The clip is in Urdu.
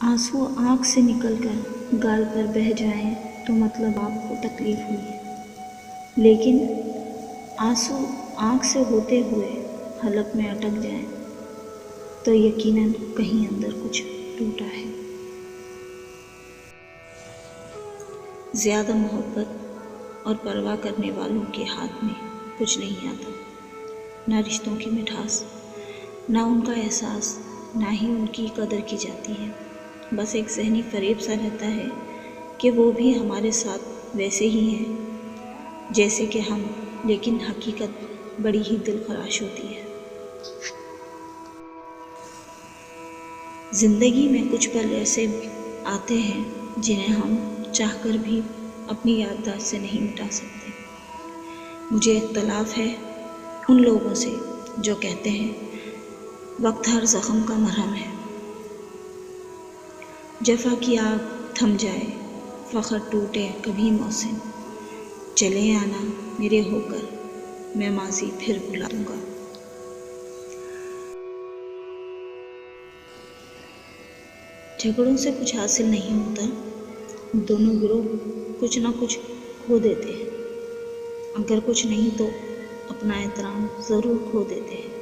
آنسو آنکھ سے نکل کر گال پر بہہ جائیں تو مطلب آپ کو تکلیف ہوئی ہے، لیکن آنسو آنکھ سے ہوتے ہوئے حلق میں اٹک جائیں تو یقیناً کہیں اندر کچھ ٹوٹا ہے۔ زیادہ محبت اور پرواہ کرنے والوں کے ہاتھ میں کچھ نہیں آتا، نہ رشتوں کی مٹھاس، نہ ان کا احساس، نہ ہی ان کی قدر کی جاتی ہے۔ بس ایک ذہنی فریب سا رہتا ہے کہ وہ بھی ہمارے ساتھ ویسے ہی ہیں جیسے کہ ہم، لیکن حقیقت بڑی ہی دل خراش ہوتی ہے۔ زندگی میں کچھ پل ایسے آتے ہیں جنہیں ہم چاہ کر بھی اپنی یادداشت سے نہیں مٹا سکتے۔ مجھے اختلاف ہے ان لوگوں سے جو کہتے ہیں وقت ہر زخم کا مرہم ہے۔ جفا کی آگ تھم جائے، فخر ٹوٹے کبھی محسن، چلے آنا میرے ہو کر، میں ماضی پھر بھلا دوں گا۔ جھگڑوں سے کچھ حاصل نہیں ہوتا، دونوں گروہ کچھ نہ کچھ کھو دیتے ہیں، اگر کچھ نہیں تو اپنا احترام ضرور کھو دیتے ہیں۔